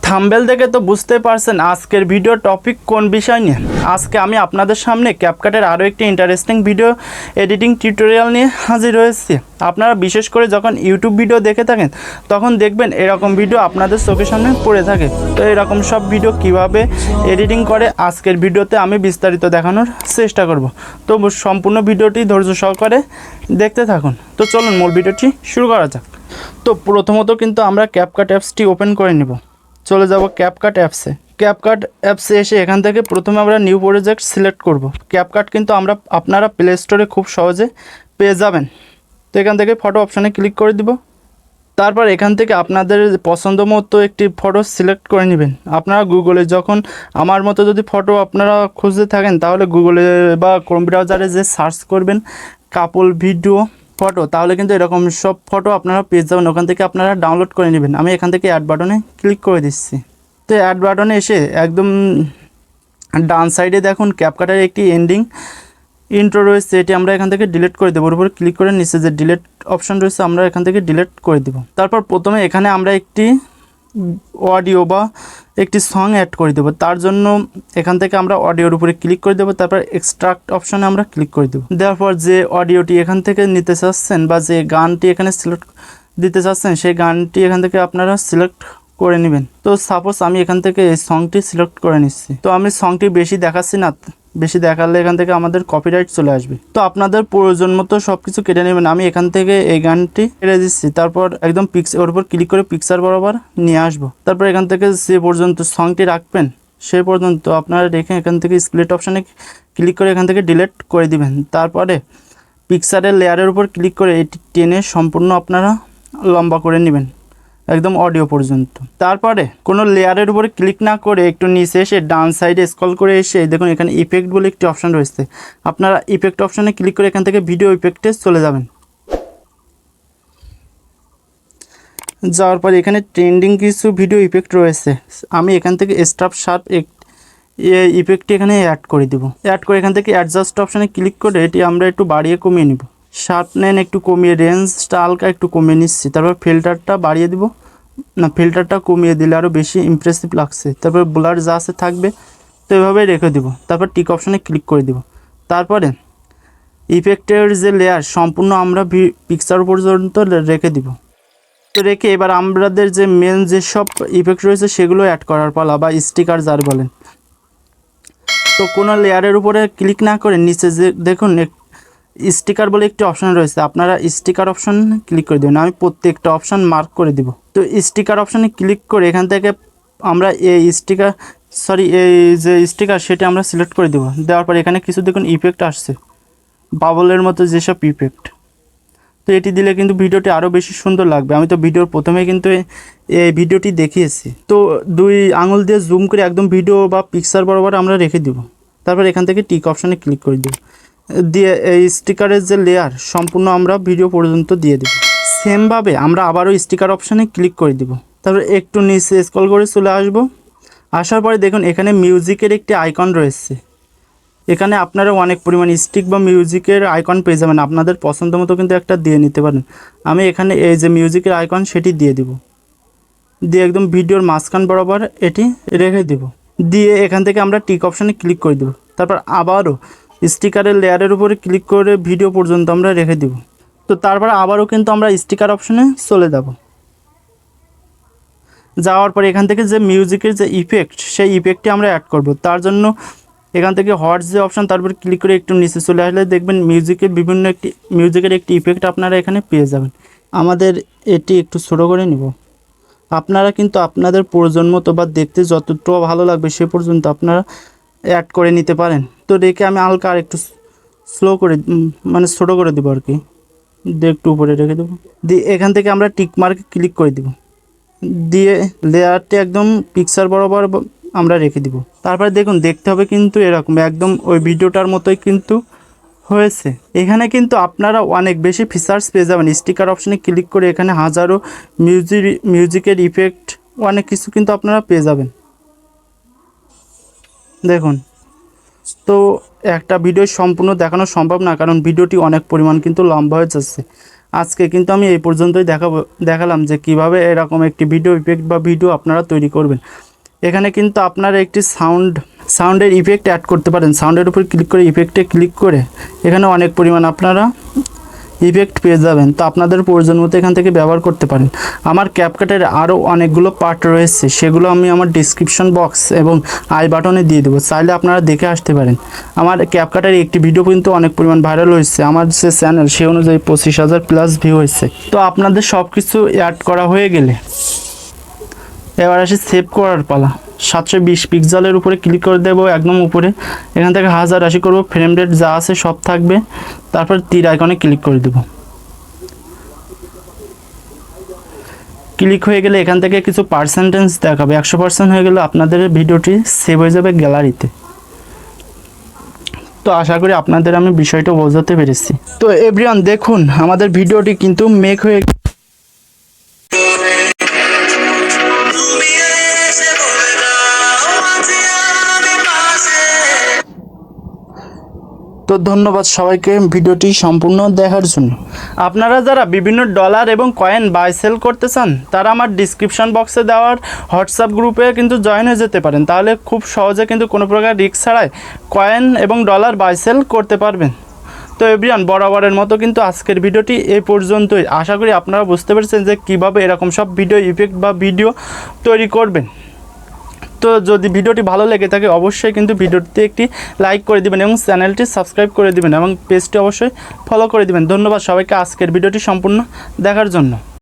Thumbnail দেখে তো বুঝতে পারছেন আজকের ভিডিও টপিক কোন বিষয় নিয়ে। আজকে আমি আপনাদের সামনে ক্যাপকাটের আরও একটি ইন্টারেস্টিং ভিডিও এডিটিং টিউটোরিয়াল নিয়ে হাজির হয়েছি। আপনারা বিশেষ করে যখন ইউটিউব ভিডিও দেখে থাকেন তখন দেখবেন এরকম ভিডিও আপনাদের চোখের সামনে পড়ে থাকে। তো এরকম সব ভিডিও কিভাবে এডিটিং করে আজকের ভিডিওতে আমি বিস্তারিত দেখানোর চেষ্টা করব। তো সম্পূর্ণ ভিডিওটি ধৈর্য সহকারে দেখতে থাকুন। তো চলুন মূল ভিডিওটি শুরু করা যাক। তো প্রথমত কিন্তু আমরা ক্যাপকাট অ্যাপসটি ওপেন করে নেব। চলে যাব ক্যাপকাট অ্যাপসে। ক্যাপকাট অ্যাপসে এসে এখান থেকে প্রথমে আমরা নিউ প্রজেক্ট সিলেক্ট করব। ক্যাপকাট কিন্তু আপনারা প্লে স্টোরে খুব সহজে পেয়ে যাবেন। তো এখান থেকে ফটো অপশানে ক্লিক করে দিব। তারপর এখান থেকে আপনাদের পছন্দ মতো একটি ফটো সিলেক্ট করে নেবেন। আপনারা গুগলে যখন আমার মতো যদি ফটো আপনারা খুঁজতে থাকেন তাহলে গুগলে বা ক্রোম ব্রাউজারে যে সার্চ করবেন কাপল ভিডিও ফটো, তাহলে কিন্তু এরকম সব ফটো আপনারা পেয়ে যাবেন। ওখান থেকে আপনারা ডাউনলোড করে নেবেন। আমি এখান থেকে অ্যাড বাটনে ক্লিক করে দিচ্ছি। তো অ্যাড বাটনে এসে একদম ডান সাইডে দেখুন ক্যাপকাটের একটি এন্ডিং ইন্ট্রো রয়েছে, এটি আমরা এখান থেকে ডিলিট করে দেবো। ওর উপর ক্লিক করে নিচে যে ডিলিট অপশান রয়েছে আমরা এখান থেকে ডিলিট করে দেব। তারপর প্রথমে এখানে আমরা একটি অডিও বা একটি সং অ্যাড করে দেবো। তার জন্য এখান থেকে আমরা অডিওর উপরে ক্লিক করে দেবো। তারপর এক্সট্রাক্ট অপশানে আমরা ক্লিক করে দেবো। দেওয়ার পর যে অডিওটি এখান থেকে নিতে চাচ্ছেন বা যে গানটি এখানে সিলেক্ট দিতে চাচ্ছেন সেই গানটি এখান থেকে আপনারা সিলেক্ট করে নেবেন। তো সাপোজ আমি এখান থেকে এই সংটি সিলেক্ট করে নিচ্ছি। তো আমি সংটি বেশি দেখাচ্ছি না, বেশি দেখালে এখান থেকে আমাদের কপিরাইট চলে আসবে। তো আপনাদের প্রয়োজন মতো সব কিছু কেটে নেবেন। আমি এখান থেকে এই গানটি কেটে দিচ্ছি। তারপর একদম ওর উপর ক্লিক করে পিকচার বরাবর নিয়ে আসবো। তারপর এখান থেকে যে পর্যন্ত সংটি রাখবেন সেই পর্যন্ত আপনারা রেখে এখান থেকে স্প্লিট অপশানে ক্লিক করে এখান থেকে ডিলিট করে দিবেন। তারপরে পিকচারের লেয়ারের উপর ক্লিক করে এটি টেনে সম্পূর্ণ আপনারা লম্বা করে নেবেন একদম অডিও পর্যন্ত। তারপরে কোনো লেয়ারের উপরে ক্লিক না করে একটু নিচে এসে ডান সাইডে স্ক্রল করে এসে দেখুন এখানে ইফেক্ট বলে একটি অপশান রয়েছে। আপনারা ইফেক্ট অপশানে ক্লিক করে এখান থেকে ভিডিও ইফেক্টে চলে যাবেন। যাওয়ার পর এখানে ট্রেন্ডিং কিছু ভিডিও ইফেক্ট রয়েছে। আমি এখান থেকে স্টাফ শার্প ইফেক্টটি এখানে অ্যাড করে দেব। অ্যাড করে এখান থেকে অ্যাডজাস্ট অপশানে ক্লিক করে এটি আমরা একটু বাড়িয়ে কমিয়ে নিব। শার্পনেস একটু কমিয়ে রেঞ্জটা হালকা একটু কমিয়ে নিচ্ছি। তারপর ফিল্টারটা বাড়িয়ে দিব, না ফিল্টারটা কমিয়ে দিলে আরও বেশি ইমপ্রেসিভ লাগছে। তারপর ব্লার যা আছে থাকবে তো এভাবেই রেখে দিব। তারপর টিক অপশানে ক্লিক করে দিব। তারপরে ইফেক্টের যে লেয়ার সম্পূর্ণ আমরা পিকচার পর্যন্ত রেখে দিব। তো রেখে এবার আমাদের যে মেন যেসব ইফেক্ট রয়েছে সেগুলো অ্যাড করার পালা বা স্টিকার যার বলেন। তো কোনো লেয়ারের উপরে ক্লিক না করে নিচে যে দেখুন স্টিকার বলে একটি অপশান রয়েছে, আপনারা স্টিকার অপশান ক্লিক করে দেবেন। আমি প্রত্যেকটা অপশান মার্ক করে দিব। তো স্টিকার অপশানে ক্লিক করে এখান থেকে আমরা এই যে স্টিকার সেটা আমরা সিলেক্ট করে দেব। দেওয়ার পর এখানে কিছু দেখুন ইফেক্ট আসছে বাবলের মতো যেসব ইফেক্ট। তো এটি দিলে কিন্তু ভিডিওটি আরও বেশি সুন্দর লাগবে। আমি তো ভিডিওর প্রথমে কিন্তু এই ভিডিওটি দেখিয়েছি। তো 2 আঙুল দিয়ে জুম করে একদম ভিডিও বা পিকচার বরাবর আমরা রেখে দিব। তারপর এখান থেকে টিক অপশানে ক্লিক করে দেব। দিয়ে এই স্টিকারের যে লেয়ার সম্পূর্ণ আমরা ভিডিও পর্যন্ত দিয়ে দেব। সেমভাবে আমরা আবারও স্টিকার অপশানে ক্লিক করে দেব। তারপর একটু নিচে স্ক্রল করে চলে আসব। আসার পরে দেখুন এখানে মিউজিকের একটি আইকন রয়েছে। এখানে আপনারা অনেক পরিমাণ স্টিক বা মিউজিকের আইকন পেয়ে যাবেন। আপনাদের পছন্দ মতো কিন্তু একটা দিয়ে নিতে পারেন। আমি এখানে এই যে মিউজিকের আইকন সেটি দিয়ে দিব। দিয়ে একদম ভিডিওর মাঝখান বরাবর এটি রেখে দেব। দিয়ে এখান থেকে আমরা টিক অপশানে ক্লিক করে দেব। তারপর আবারও স্টিকারের লেয়ারের উপরে ক্লিক করে ভিডিও পর্যন্ত আমরা রেখে দেব। তো তারপর আবারও কিন্তু আমরা স্টিকার অপশানে চলে যাব। যাওয়ার পর এখান থেকে যে মিউজিকের যে ইফেক্ট সেই ইফেক্টটি আমরা অ্যাড করব। তার জন্য এখান থেকে হট যে অপশান তারপর ক্লিক করে একটু নিচে চলে আসলে দেখবেন মিউজিকের একটি ইফেক্ট আপনারা এখানে পেয়ে যাবেন। আমাদের এটি একটু ছোটো করে নিব। আপনারা কিন্তু আপনাদের প্রয়োজন মতো বা দেখতে যতটুকু ভালো লাগবে সে পর্যন্ত আপনারা অ্যাড করে নিতে পারেন। তো রেখে আমি হালকা আর একটু স্লো করে মানে ছোটো করে দেবো আর কি, দিয়ে একটু উপরে রেখে দেবো। দিয়ে এখান থেকে আমরা টিক মার্কে ক্লিক করে দেব। দিয়ে লেয়ারটি একদম পিকচার বরাবর আমরা রেখে দিব। তারপরে দেখুন দেখতে হবে কিন্তু এরকম একদম ওই ভিডিওটার মতোই কিন্তু হয়েছে। এখানে কিন্তু আপনারা অনেক বেশি ফিচার্স পেয়ে যাবেন। স্টিকার অপশানে ক্লিক করে এখানে হাজারো মিউজিকের ইফেক্ট অনেক কিছু কিন্তু আপনারা পেয়ে যাবেন। দেখুন তো একটা ভিডিও সম্পূর্ণ দেখানো সম্ভব না, কারণ ভিডিওটি অনেক পরিমাণ কিন্তু লম্বা হয়ে যাচ্ছে। আজকে কিন্তু আমি এই পর্যন্তই দেখালাম যে কিভাবে এরকম একটি ভিডিও ইফেক্ট বা ভিডিও আপনারা তৈরি করবেন। এখানে কিন্তু আপনারা একটি সাউন্ডের ইফেক্ট অ্যাড করতে পারেন। সাউন্ডের উপর ক্লিক করে ইফেক্টে ক্লিক করে এখানে অনেক পরিমাণ আপনারা ইফেক্ট পেয়ে যাবেন। তো আপনাদের প্রয়োজন মতো এখান থেকে ব্যবহার করতে পারেন। আমার ক্যাপকাটের আরও অনেকগুলো পার্ট রয়েছে, সেগুলো আমি আমার ডিসক্রিপশন বক্স এবং আই বাটনে দিয়ে দেবো, চাইলে আপনারা দেখে আসতে পারেন। আমার ক্যাপকাটের একটি ভিডিও কিন্তু অনেক পরিমাণ ভাইরাল হয়েছে, আমার যে চ্যানেল সে অনুযায়ী 25,000 প্লাস ভিউ হয়েছে। তো আপনাদের সব কিছু অ্যাড করা হয়ে গেলে এবার আসি সেভ করার পালা। 720 পিক্সেলের উপরে ক্লিক করে দেবো, একদম উপরে এখান থেকে 1080 করবো, ফ্রেম রেট যা আছে সব থাকবে। তারপর তীর আইকনে ক্লিক করে দেবো। ক্লিক হয়ে গেলে এখান থেকে কিছু পার্সেন্টেজ দেখাবে, 100% হয়ে গেলে আপনাদের ভিডিওটি সেভ হয়ে যাবে গ্যালারিতে। তো আশা করি আপনাদের আমি বিষয়টা বোঝাতে পেরেছি। তো এভরিওয়ান দেখুন আমাদের ভিডিওটি কিন্তু মেক হয়ে তো ধন্যবাদ সবাইকে ভিডিওটি সম্পূর্ণ দেখার জন্য। আপনারা যারা বিভিন্ন ডলার এবং কয়েন বাই সেল করতে চান তারা আমার ডিসক্রিপশন বক্সে দেওয়ার হোয়াটসঅ্যাপ গ্রুপে কিন্তু জয়েন হয়ে যেতে পারেন, তাহলে খুব সহজে কিন্তু কোনো প্রকার রিস্ক ছাড়াই কয়েন এবং ডলার বাই সেল করতে পারবেন। তো এভরিওয়ান বরাবরের মতো কিন্তু আজকের ভিডিওটি এই পর্যন্তই। আশা করি আপনারা বুঝতে পেরেছেন যে কীভাবে এরকম সব ভিডিও ইফেক্ট বা ভিডিও তৈরি করবেন। তো যদি ভিডিওটি ভালো লেগে থাকে অবশ্যই কিন্তু ভিডিওটিতে একটি লাইক করে দিবেন এবং চ্যানেলটি সাবস্ক্রাইব করে দিবেন এবং পেজটি অবশ্যই ফলো করে দিবেন। ধন্যবাদ সবাইকে আজকের ভিডিওটি সম্পূর্ণ দেখার জন্য।